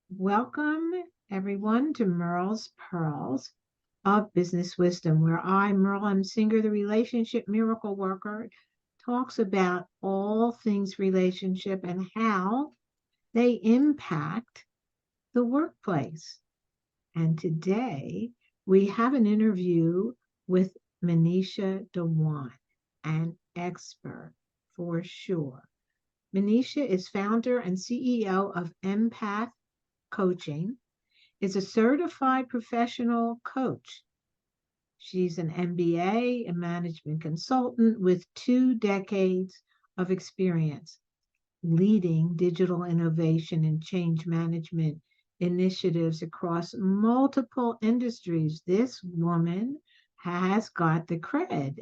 Welcome, everyone, to Merle's Pearls of Business Wisdom, where I, Merle M Singer, the relationship miracle worker, talks about all things relationship and how they impact the workplace. And today we have an interview with Manisha Dhawan, an expert for sure. Manisha is founder and CEO of MPath Coaching, is a certified professional coach. She's an MBA, a management consultant with 2 decades of experience leading digital innovation and change management initiatives across multiple industries. This woman has got the cred.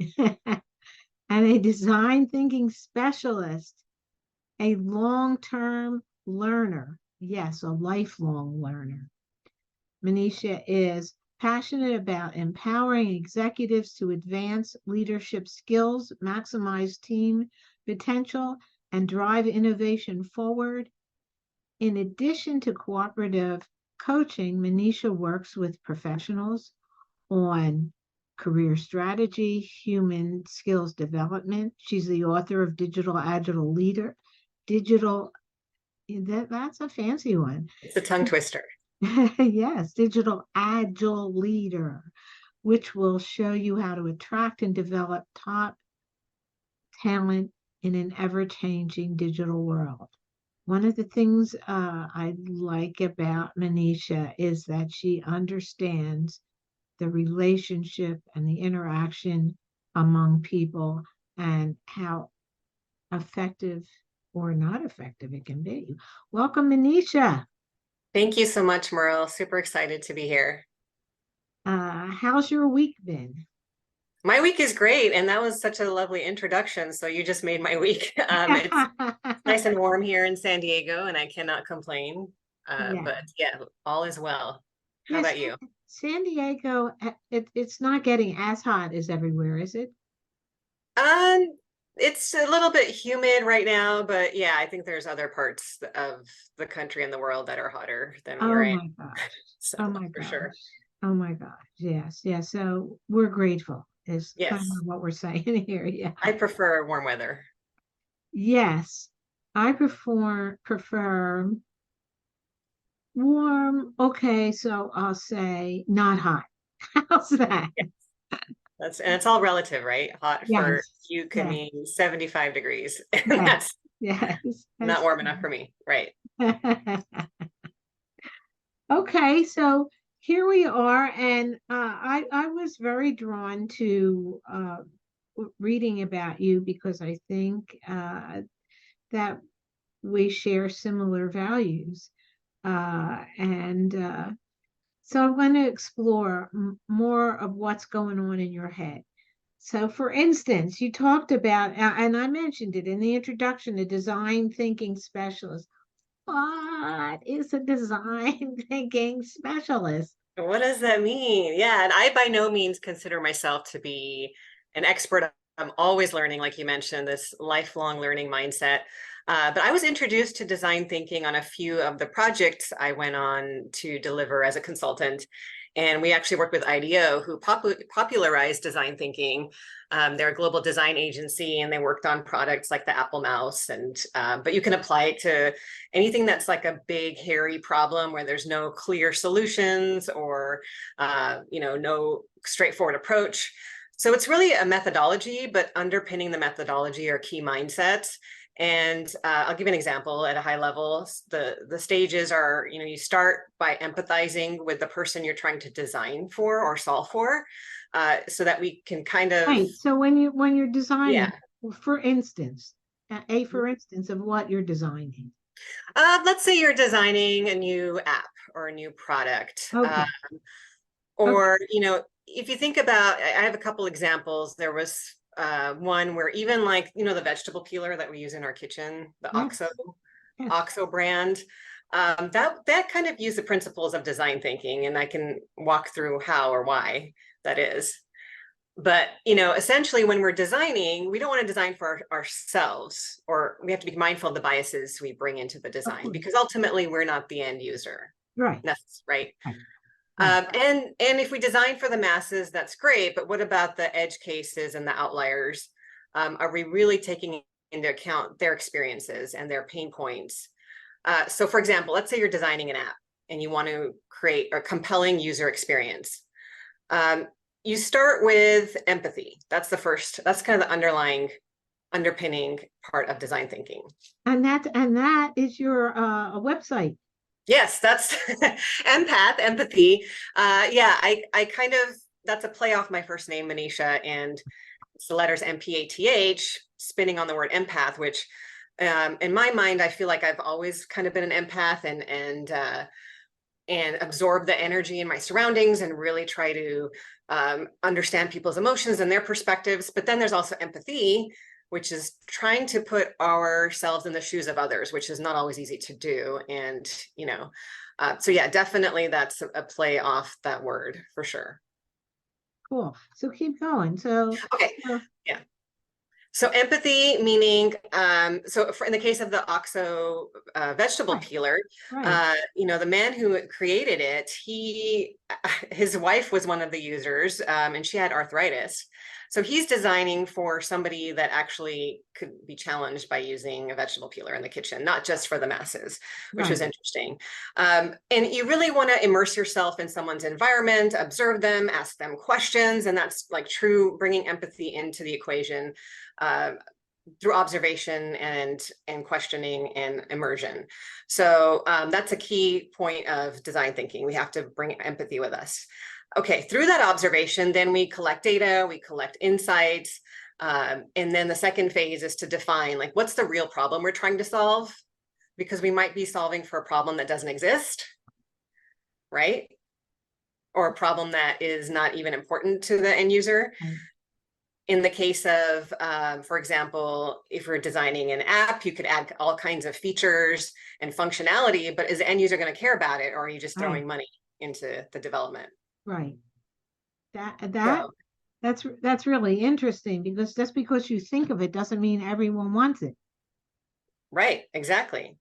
And a design thinking specialist, a long term learner. Yes, a lifelong learner. Manisha is passionate about empowering executives to advance leadership skills, maximize team potential, and drive innovation forward. In addition to cooperative coaching, Manisha works with professionals on career strategy, human skills development. She's the author of Digital Agile Leader. Digital, that's a fancy one. It's a tongue twister. Yes, Digital Agile Leader, which will show you how to attract and develop top talent in an ever-changing digital world. One of the things I like about Manisha is that she understands the relationship and the interaction among people and how effective or not effective it can be. Welcome, Manisha. Thank you so much, Merle. Super excited to be here. How's your week been? My week is great, and that was such a lovely introduction. So you just made my week. It's nice and warm here in San Diego, and I cannot complain. Yeah. But yeah, all is well. How Yes, about you? San Diego, it's not getting as hot as everywhere, is it? Um, it's a little bit humid right now, but yeah, I think there's other parts of the country and the world that are hotter than where Oh I am. my gosh. So Oh my for gosh. sure. Oh my gosh. Yes. Yes. So we're grateful is kind Yes, of what we're saying here. Yeah. I prefer warm weather. Yes. I prefer warm. Okay, so I'll say not hot. How's that? And it's all relative, right? Hot for Yes. you could Yes. mean 75 degrees, and Yes. that's Yes. not That's warm enough for me, right? Okay, so here we are, and I was very drawn to reading about you because I think that we share similar values, and so I want to explore more of what's going on in your head. So, for instance, you talked about, and I mentioned it in the introduction, a design thinking specialist. What is a design thinking specialist? What does that mean? Yeah, and I by no means consider myself to be an expert. I'm always learning, like you mentioned, this lifelong learning mindset. But I was introduced to design thinking on a few of the projects I went on to deliver as a consultant. And we actually worked with IDEO, who popularized design thinking. They're a global design agency, and they worked on products like the Apple Mouse. And but you can apply it to anything that's like a big, hairy problem where there's no clear solutions or no straightforward approach. So it's really a methodology, but underpinning the methodology are key mindsets. And I'll give you an example at a high level. The stages are, you start by empathizing with the person you're trying to design for or solve for, so that we can kind of, Right. So when you're designing, yeah. for instance, for instance of what you're designing. Let's say you're designing a new app or a new product. Okay. Okay. Or, if you think about, I have a couple examples. There was one where even like, the vegetable peeler that we use in our kitchen, the Yes. Yes. OXO brand, that kind of use the principles of design thinking, and I can walk through how or why that is. But, essentially when we're designing, we don't want to design for ourselves, or we have to be mindful of the biases we bring into the Of design, course. because ultimately we're not the end user. Right. That's right. Right. Right. And if we design for the masses, that's great. But what about the edge cases and the outliers? Are we really taking into account their experiences and their pain points? So for example, let's say you're designing an app and you want to create a compelling user experience. You start with empathy. That's kind of the underpinning part of design thinking. And that is your a website. Yes, that's MPath, empathy. Yeah, I kind of, that's a play off my first name, Manisha, and it's the letters MPath, spinning on the word empath, which in my mind, I feel like I've always kind of been an empath and absorb the energy in my surroundings and really try to understand people's emotions and their perspectives. But then there's also empathy, which is trying to put ourselves in the shoes of others, which is not always easy to do. And, so yeah, definitely that's a play off that word for sure. Cool. So keep going. So, Okay. uh, Yeah. So empathy, meaning, in the case of the OXO vegetable right, peeler, right, the man who created it, his wife was one of the users, and she had arthritis. So he's designing for somebody that actually could be challenged by using a vegetable peeler in the kitchen, not just for the masses, which was right. interesting. And you really want to immerse yourself in someone's environment, observe them, ask them questions, and that's like true bringing empathy into the equation uh, through observation and questioning and immersion. So that's a key point of design thinking. We have to bring empathy with us. Okay, through that observation, then we collect data, we collect insights, and then the second phase is to define, like, what's the real problem we're trying to solve? Because we might be solving for a problem that doesn't exist, right? Or a problem that is not even important to the end user. Right. In the case of, for example, if we're designing an app, you could add all kinds of features and functionality, but is the end user going to care about it, or are you just Right. throwing money into the development? Right. That that So, that's really interesting because just because you think of it doesn't mean everyone wants it. right, exactly.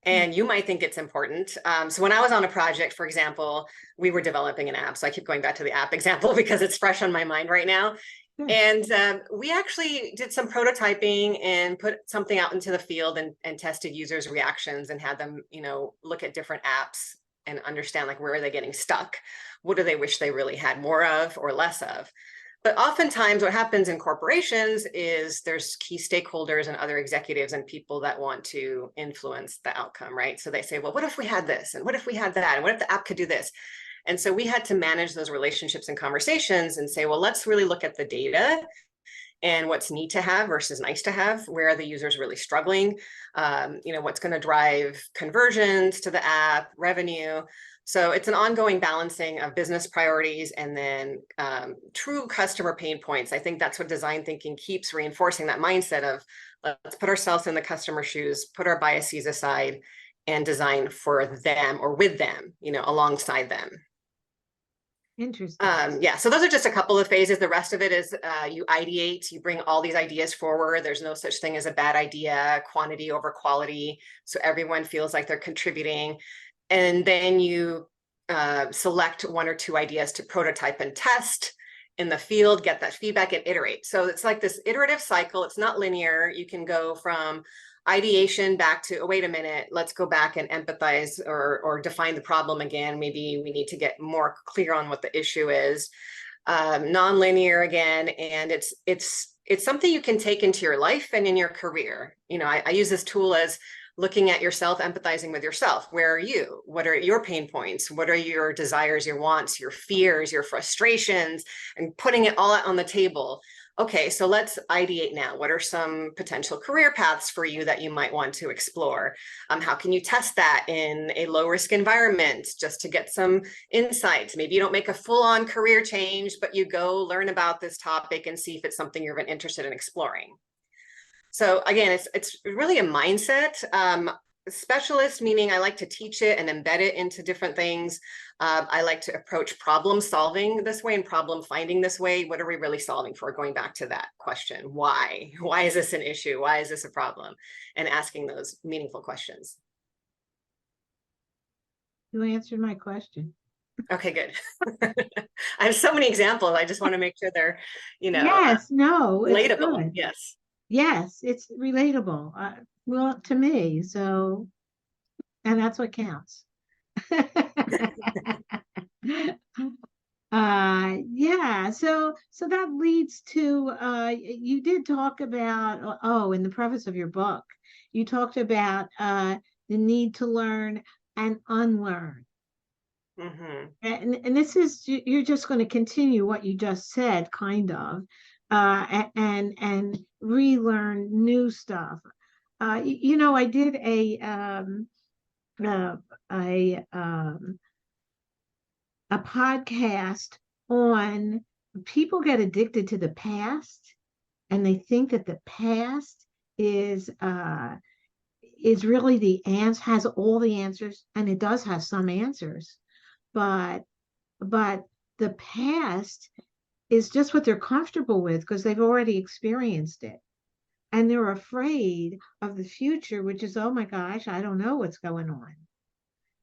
Hmm. And you might think it's important. So when I was on a project, for example, we were developing an app. So I keep going back to the app example because it's fresh on my mind right now. Good. And we actually did some prototyping and put something out into the field and tested users' reactions and had them, look at different apps and understand, like, where are they getting stuck? What do they wish they really had more of or less of? But oftentimes what happens in corporations is there's key stakeholders and other executives and people that want to influence the outcome, right? So they say, well, what if we had this? And what if we had that? And what if the app could do this? And so we had to manage those relationships and conversations and say, well, let's really look at the data and what's need to have versus nice to have. Where are the users really struggling? What's going to drive conversions to the app, revenue. So it's an ongoing balancing of business priorities and then true customer pain points. I think that's what design thinking keeps reinforcing, that mindset of, let's put ourselves in the customer shoes, put our biases aside, and design for them or with them, alongside them. Interesting. Yeah, so those are just a couple of phases. The rest of it is you ideate, you bring all these ideas forward. There's no such thing as a bad idea, quantity over quality. So everyone feels like they're contributing. And then you select one or two ideas to prototype and test in the field, get that feedback and iterate. So it's like this iterative cycle. It's not linear. You can go from ideation back to, oh, wait a minute, let's go back and empathize or define the problem again. Maybe we need to get more clear on what the issue is. Non-linear again, and it's something you can take into your life and in your career. I use this tool as looking at yourself, empathizing with yourself. Where are you? What are your pain points? What are your desires, your wants, your fears, your frustrations, and putting it all on the table. Okay, so let's ideate now. What are some potential career paths for you that you might want to explore? How can you test that in a low risk environment just to get some insights? Maybe you don't make a full on career change, but you go learn about this topic and see if it's something you're even interested in exploring. So again, it's really a mindset. specialist, meaning I like to teach it and embed it into different things. I like to approach problem solving this way and problem finding this way. What are we really solving for? Going back to that question, why? Why is this an issue? Why is this a problem? And asking those meaningful questions. You answered my question. Okay, good. I have so many examples. I just want to make sure they're, Yes, no, it's relatable. good. Yes. Yes, it's relatable. Well, to me, so, and that's what counts. Yeah, so that leads to you did talk about, oh, in the preface of your book, you talked about the need to learn and unlearn. Mm-hmm. And this is, you're just going to continue what you just said, kind of, and relearn new stuff. I did uh, a um, a podcast on people get addicted to the past, and they think that the past is really the answer, has all the answers, and it does have some answers, but but the past is just what they're comfortable with because they've already experienced it. And they're afraid of the future, which is, oh my gosh, I don't know what's going on.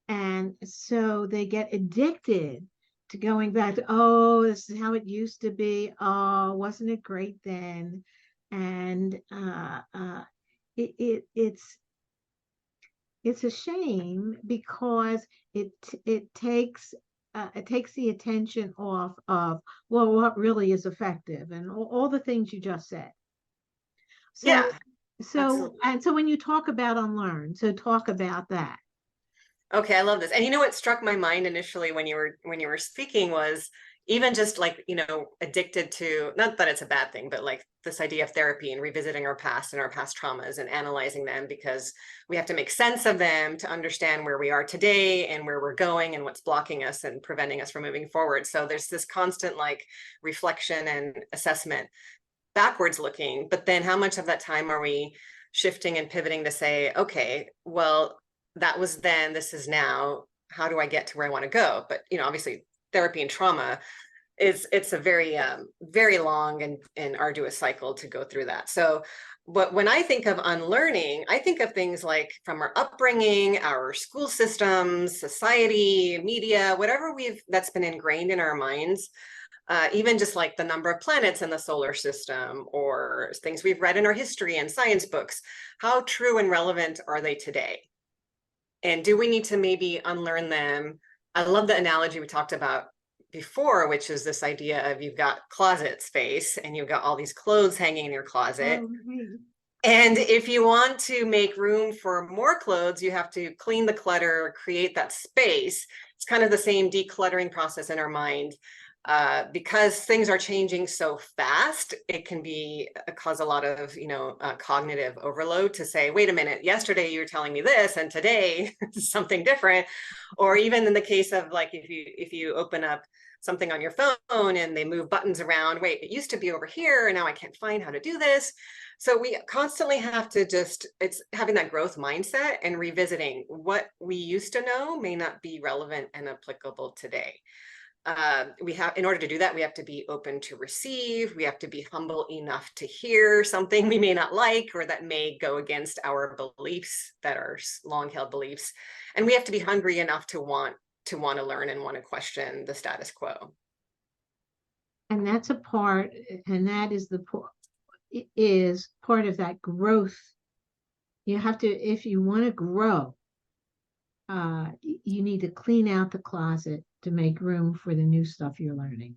And so they get addicted to going back to, oh, this is how it used to be. Oh, wasn't it great then? And it, it it's it's a shame because it takes the attention off of, well, what really is effective, and all the things you just said. So Yeah, absolutely. so when you talk about unlearn, so talk about that. Okay, I love this. And you know what struck my mind initially when you were speaking was even just like, addicted to, not that it's a bad thing, but like this idea of therapy and revisiting our past and our past traumas and analyzing them because we have to make sense of them to understand where we are today and where we're going and what's blocking us and preventing us from moving forward. So there's this constant like reflection and assessment backwards looking, but then how much of that time are we shifting and pivoting to say, okay, well, that was then, this is now, how do I get to where I want to go? But obviously therapy and trauma it's a very very long and arduous cycle to go through that. So but when I think of unlearning, I think of things like from our upbringing, our school systems, society, media, whatever that's been ingrained in our minds, even just like the number of planets in the solar system or things we've read in our history and science books. How true and relevant are they today? And do we need to maybe unlearn them? I love the analogy we talked about before, which is this idea of you've got closet space and you've got all these clothes hanging in your closet. Oh, right. And if you want to make room for more clothes, you have to clean the clutter, create that space. It's kind of the same decluttering process in our mind. Because things are changing so fast, it can be cause a lot of cognitive overload to say, wait a minute, yesterday you were telling me this, and today something different. Or even in the case of like if you open up something on your phone and they move buttons around, wait, it used to be over here, and now I can't find how to do this. So we constantly have to it's having that growth mindset and revisiting what we used to know may not be relevant and applicable today. In order to do that, we have to be open to receive. We have to be humble enough to hear something we may not like or that may go against our beliefs that are long held beliefs. And we have to be hungry enough to want to learn and want to question the status quo. And that's a part, and that is part of that growth. You have to, if you want to grow, you need to clean out the closet to make room for the new stuff you're learning.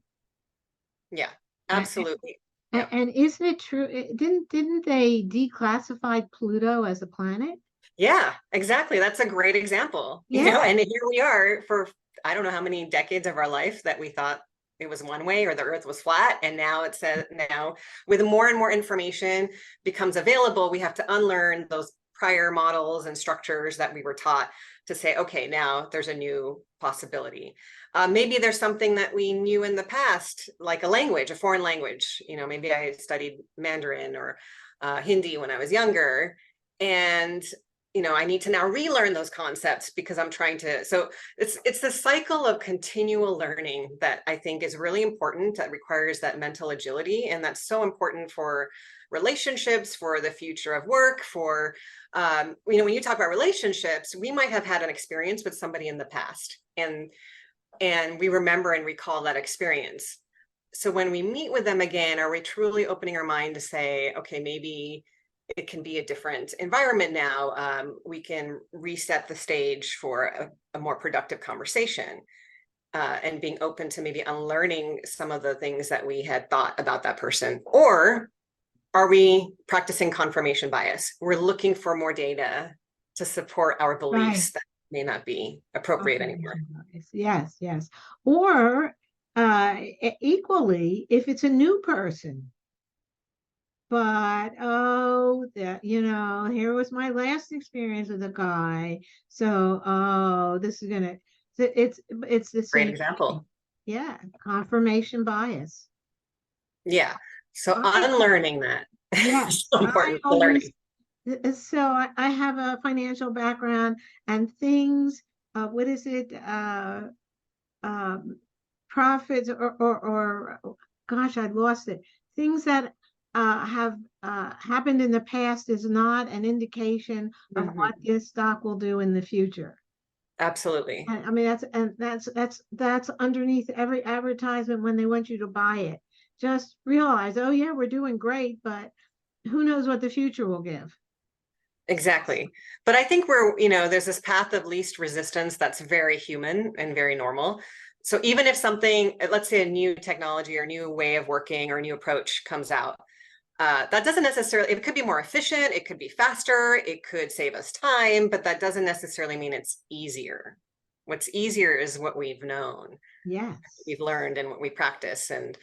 Yeah, absolutely. Yeah. And isn't it true? Didn't they declassify Pluto as a planet? Yeah, exactly. That's a great example. Yeah. And here we are for I don't know how many decades of our life that we thought it was one way or the earth was flat, and now it says, now with more and more information becomes available, we have to unlearn those prior models and structures that we were taught to say, okay, now there's a new possibility. Maybe there's something that we knew in the past, like a language, a foreign language. Maybe I studied Mandarin or Hindi when I was younger, and I need to now relearn those concepts because I'm trying to. So it's the cycle of continual learning that I think is really important, that requires that mental agility. And that's so important for relationships, for the future of work, for, when you talk about relationships, we might have had an experience with somebody in the past, and we remember and recall that experience. So when we meet with them again, are we truly opening our mind to say, okay, maybe it can be a different environment now. We can reset the stage for a more productive conversation, and being open to maybe unlearning some of the things that we had thought about that person. Or are we practicing confirmation bias? We're looking for more data to support our Right. beliefs that may not be appropriate anymore. Confirmation bias. Yes, yes. Or equally, if it's a new person, but oh, that here was my last experience with a guy. So, oh, this is gonna. It's the Great same thing. example. Yeah, confirmation bias. Yeah. So I unlearning that is Yes, so I important to always. learning. So I have a financial background and things. What is it? Um, Profits or gosh, I lost it. Things that have happened in the past is not an indication of what Mhm. this stock will do in the future. Absolutely. And I mean that's underneath every advertisement when they want you to buy it. Just realize, oh yeah, we're doing great, but who knows what the future will give. Exactly. But I think there's this path of least resistance that's very human and very normal. So even if something, let's say a new technology or new way of working or new approach comes out, that doesn't necessarily, it could be more efficient, it could be faster, it could save us time, but that doesn't necessarily mean it's easier. What's easier is what we've known, Yes. we've learned, and what we practice, and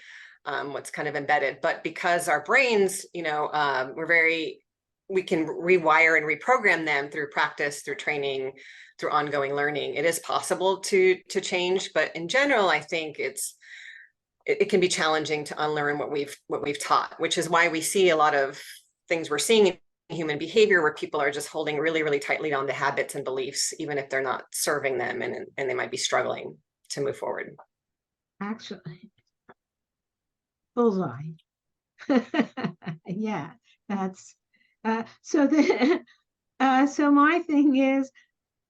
what's kind of embedded. But because our brains, we can rewire and reprogram them through practice, through training, through ongoing learning. It is possible to change, but in general, I think it can be challenging to unlearn what we've taught, which is why we see a lot of things we're seeing in human behavior where people are just holding really, really tightly on to habits and beliefs, even if they're not serving them, and they might be struggling to move forward. Actually, bullseye. Yeah, that's so the so my thing is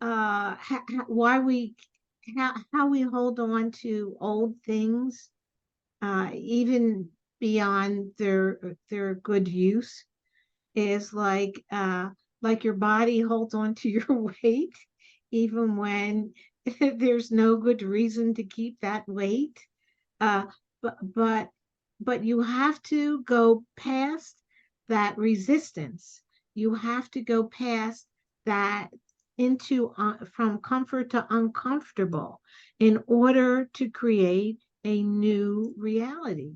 why we how we hold on to old things even beyond their good use is like your body holds on to your weight even when there's no good reason to keep that weight. Uh, but but but you have to go past that resistance. You have to go past that into from comfort to uncomfortable in order to create a new reality.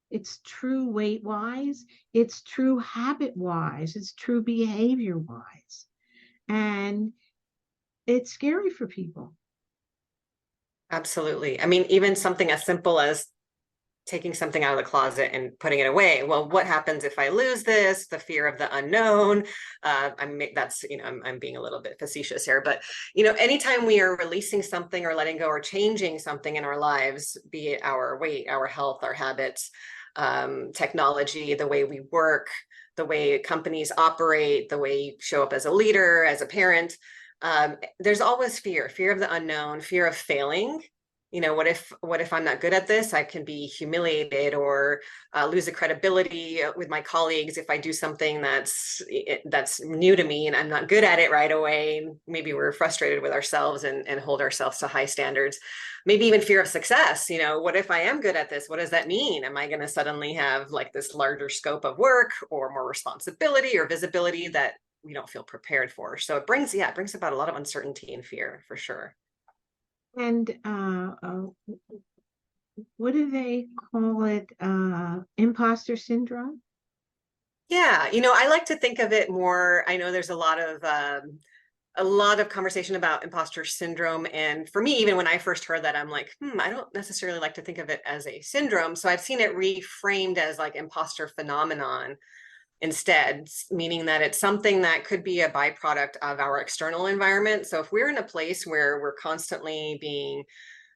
It's true weight wise, it's true habit wise, it's true behavior wise. And it's scary for people. Absolutely. I mean, even something as simple as taking something out of the closet and putting it away. Well, what happens if I lose this? The fear of the unknown. I'm being a little bit facetious here, but anytime we are releasing something or letting go or changing something in our lives, be it our weight, our health, our habits, technology, the way we work, the way companies operate, the way you show up as a leader, as a parent, there's always fear of the unknown, fear of failing. What if I'm not good at this? I can be humiliated or lose the credibility with my colleagues if I do something that's new to me and I'm not good at it right away. Maybe we're frustrated with ourselves and hold ourselves to high standards. Maybe even fear of success. What if I am good at this? What does that mean? Am I going to suddenly have like this larger scope of work or more responsibility or visibility that we don't feel prepared for? So it brings about a lot of uncertainty and fear, for sure. And what do they call it? Imposter syndrome? Yeah, I like to think of it more. I know there's a lot of conversation about imposter syndrome, and for me, even when I first heard that, I'm like, I don't necessarily like to think of it as a syndrome. So I've seen it reframed as like imposter phenomenon, instead, meaning that it's something that could be a byproduct of our external environment. So if we're in a place where we're constantly being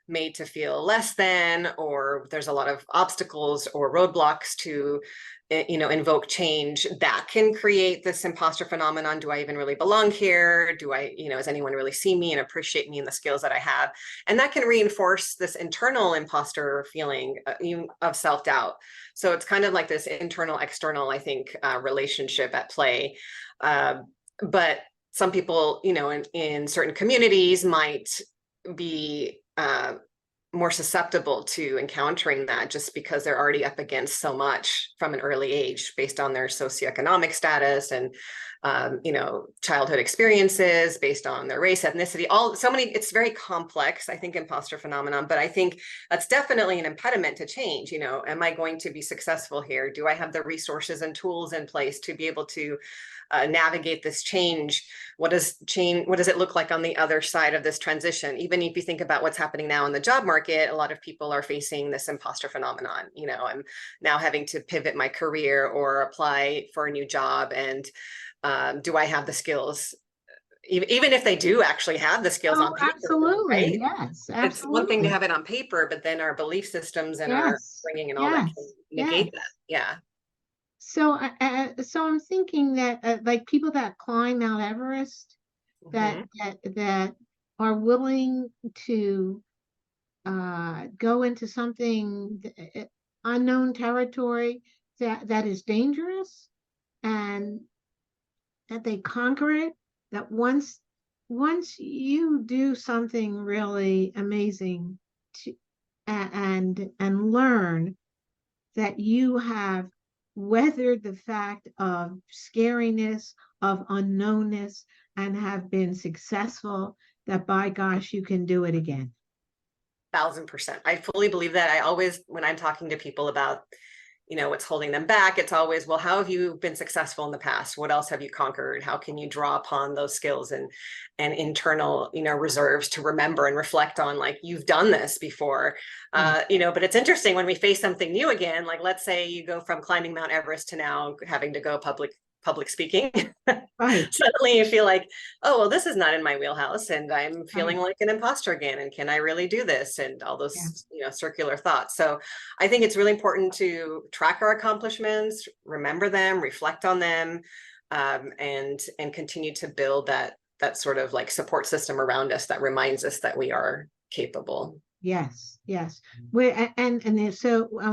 made to feel less than, or there's a lot of obstacles or roadblocks to, invoke change, that can create this imposter phenomenon. Do I even really belong here? Do I, does anyone really see me and appreciate me and the skills that I have? And that can reinforce this internal imposter feeling of self-doubt. So it's kind of like this internal external, I think, relationship at play. But some people, in certain communities might be more susceptible to encountering that, just because they're already up against so much from an early age based on their socioeconomic status and childhood experiences, based on their race, ethnicity, it's very complex, I think, imposter phenomenon. But I think that's definitely an impediment to change. Am I going to be successful here? Do I have the resources and tools in place to be able to navigate this change? What does it look like on the other side of this transition? Even if you think about what's happening now in the job market, a lot of people are facing this imposter phenomenon. I'm now having to pivot my career or apply for a new job, and do I have the skills? Even if they do actually have the skills on paper, absolutely. right? Yes, It's one thing to absolutely. have it on paper, but then our belief systems and our Yes, bringing and all that can yes, yes. negate that. Yeah. So I'm thinking that like people that climb Mount Everest, that Mm-hmm. that are willing to go into something unknown territory that is dangerous, and that they conquer it. That once you do something really amazing to, and learn that you have weathered the fact of scariness, of unknownness, and have been successful, that by gosh, you can do it again. 1,000%. I fully believe that. I always, when I'm talking to people about, what's holding them back, it's always, well, how have you been successful in the past? What else have you conquered? How can you draw upon those skills and internal, reserves to remember and reflect on, like, you've done this before. Yeah. But it's interesting when we face something new again, like let's say you go from climbing Mount Everest to now having to go public speaking. Right, Suddenly you feel like, oh, well, this is not in my wheelhouse, and I'm feeling right. like an imposter again. And can I really do this? And all Yeah. those, circular thoughts. So I think it's really important to track our accomplishments, remember them, reflect on them, and continue to build that sort of like support system around us that reminds us that we are capable. Yes, yes. And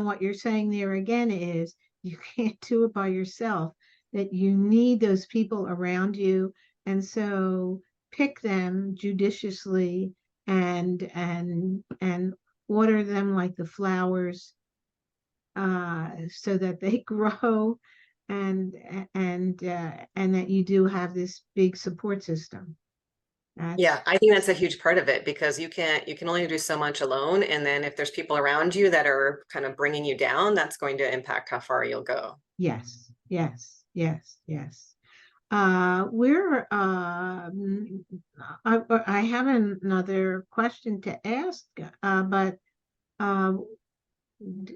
what you're saying there again is you can't do it by yourself, that you need those people around you. And so pick them judiciously, and water them like the flowers, so that they grow, and and that you do have this big support system. Yeah, That's I think that's a huge part of it, because you can only do so much alone. And then if there's people around you that are kind of bringing you down, that's going to impact how far you'll go. yes, yes, yes, yes. We're I have another question to ask, but uh,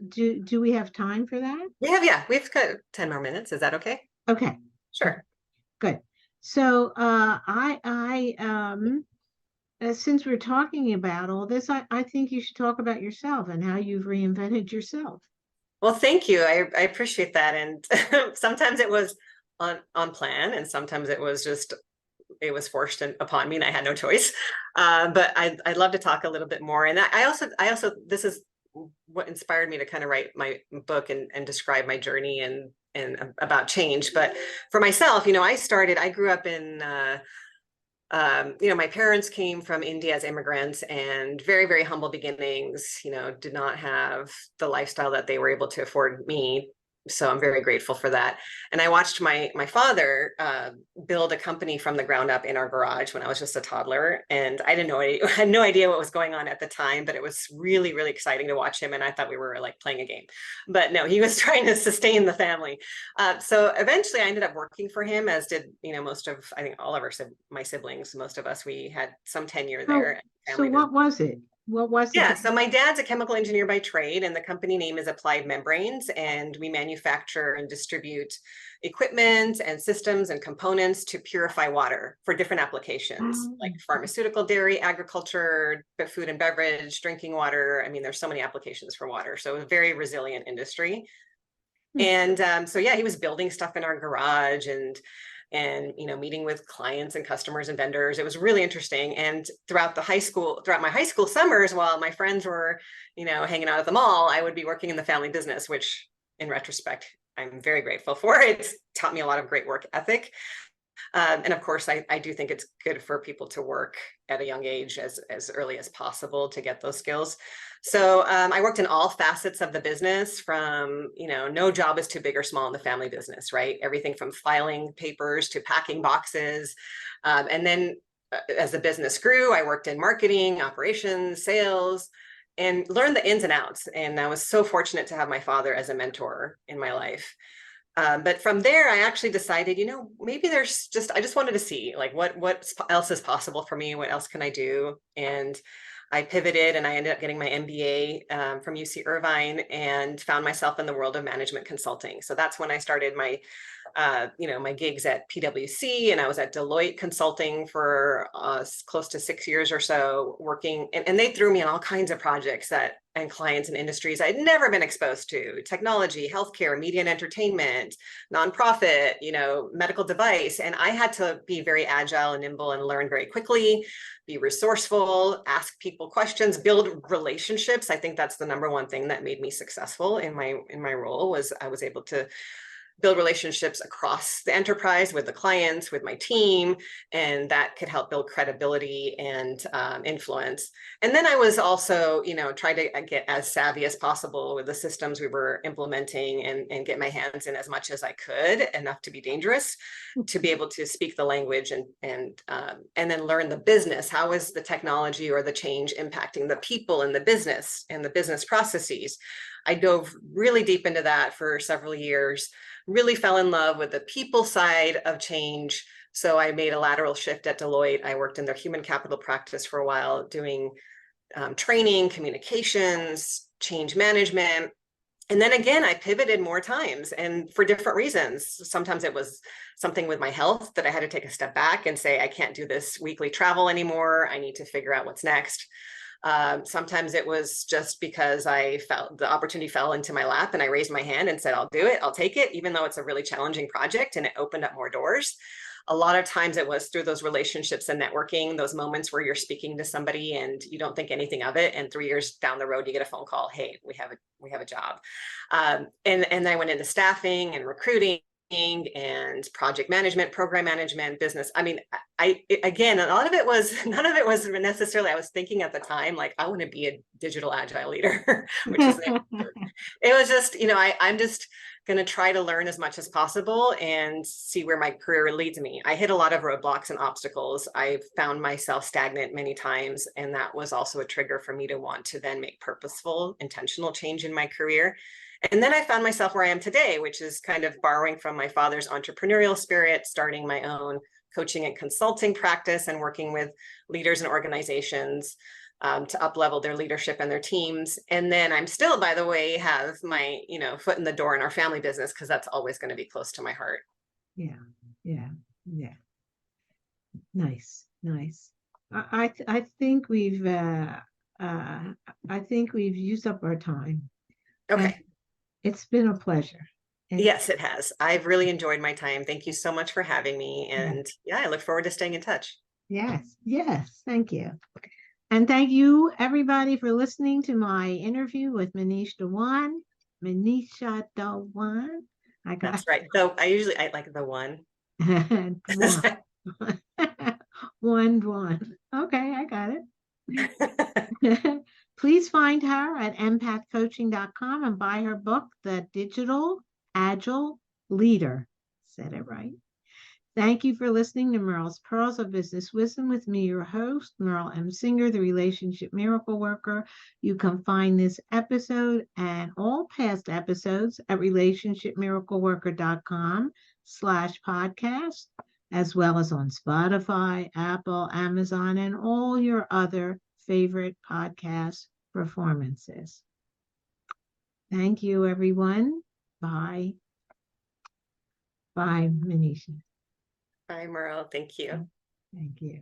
do we have time for that? Yeah, we've got 10 more minutes. Is that okay? Okay, okay, Sure. good. So since we're talking about all this, I think you should talk about yourself and how you've reinvented yourself. Well, thank you. I appreciate that. And sometimes it was on plan, and sometimes it was forced upon me, and I had no choice. But I'd love to talk a little bit more. And I also this is what inspired me to kind of write my book and describe my journey and about change. But for myself, I grew up in my parents came from India as immigrants, and very, very humble beginnings, did not have the lifestyle that they were able to afford me. So I'm very grateful for that. And I watched my father build a company from the ground up in our garage when I was just a toddler. And I didn't know, I had no idea what was going on at the time, but it was really, really exciting to watch him. And I thought we were like playing a game, but no, he was trying to sustain the family. So eventually I ended up working for him, as did, most of, I think all of my siblings, most of us, we had some tenure So there. so Family what business. was it? What was the Yeah, so my dad's a chemical engineer by trade, and the company name is Applied Membranes, and we manufacture and distribute equipment and systems and components to purify water for different applications, like oh, pharmaceutical, dairy, agriculture, food and beverage, drinking water. I mean, there's so many applications for water. So a very resilient industry. hmm, And so yeah, he was building stuff in our garage and meeting with clients and customers and vendors. It was really interesting. And throughout my high school summers, while my friends were hanging out at the mall, I would be working in the family business, which in retrospect I'm very grateful for. It's taught me a lot of great work ethic. And of course, I do think it's good for people to work at a young age as early as possible to get those skills. So I worked in all facets of the business from, no job is too big or small in the family business, right? Everything from filing papers to packing boxes. And then as the business grew, I worked in marketing, operations, sales, and learned the ins and outs. And I was so fortunate to have my father as a mentor in my life. But from there, I actually decided, maybe I just wanted to see like what else is possible for me. What else can I do? And I pivoted and I ended up getting my MBA from UC Irvine and found myself in the world of management consulting. So that's when I started my gigs at PwC, and I was at Deloitte Consulting for close to 6 years or so working. And they threw me in all kinds of projects and clients and industries I'd never been exposed to: technology, healthcare, media and entertainment, nonprofit, medical device. And I had to be very agile and nimble and learn very quickly, be resourceful, ask people questions, build relationships. I think that's the number one thing that made me successful in my role. Was I was able to build relationships across the enterprise with the clients, with my team, and that could help build credibility and influence. And then I was also, trying to get as savvy as possible with the systems we were implementing and get my hands in as much as I could, enough to be dangerous, to be able to speak the language and then learn the business. How is the technology or the change impacting the people in the business and the business processes? I dove really deep into that for several years, really fell in love with the people side of change. So I made a lateral shift at Deloitte. I worked in their human capital practice for a while, doing training, communications, change management. And then again, I pivoted more times and for different reasons. Sometimes it was something with my health that I had to take a step back and say, I can't do this weekly travel anymore. I need to figure out what's next. Sometimes it was just because I felt the opportunity fell into my lap and I raised my hand and said, I'll do it. I'll take it, even though it's a really challenging project and it opened up more doors. A lot of times it was through those relationships and networking, those moments where you're speaking to somebody and you don't think anything of it. And 3 years down the road, you get a phone call. Hey, we have a job. And I went into staffing and recruiting and project management, program management, business. I mean, again, none of it was necessarily, I was thinking at the time, like, I want to be a digital agile leader, which is, it was just, I'm just going to try to learn as much as possible and see where my career leads me. I hit a lot of roadblocks and obstacles. I found myself stagnant many times. And that was also a trigger for me to want to then make purposeful, intentional change in my career. And then I found myself where I am today, which is kind of borrowing from my father's entrepreneurial spirit, starting my own coaching and consulting practice and working with leaders and organizations to up-level their leadership and their teams. And then I'm still, by the way, have my, foot in the door in our family business, because that's always going to be close to my heart. Yeah, yeah, yeah. Nice, nice. I think we've used up our time. Okay. And it's been a pleasure. And yes, it has. I've really enjoyed my time. Thank you so much for having me. And yeah, I look forward to staying in touch. yes, yes, thank you. And thank you, everybody, for listening to my interview with Manisha Dhawan. I got That's right. So I like the one. Dhawan. One. Okay, I got it. Please find her at empathcoaching.com and buy her book, The Digital Agile Leader. Said it right. Thank you for listening to Merle's Pearls of Business Wisdom with me, your host, Merle M Singer, the Relationship Miracle Worker. You can find this episode and all past episodes at relationshipmiracleworker.com/podcast, as well as on Spotify, Apple, Amazon, and all your other favorite podcast performances. Thank you, everyone. Bye. Bye, Manisha. Bye, Merle. Thank you. Thank you.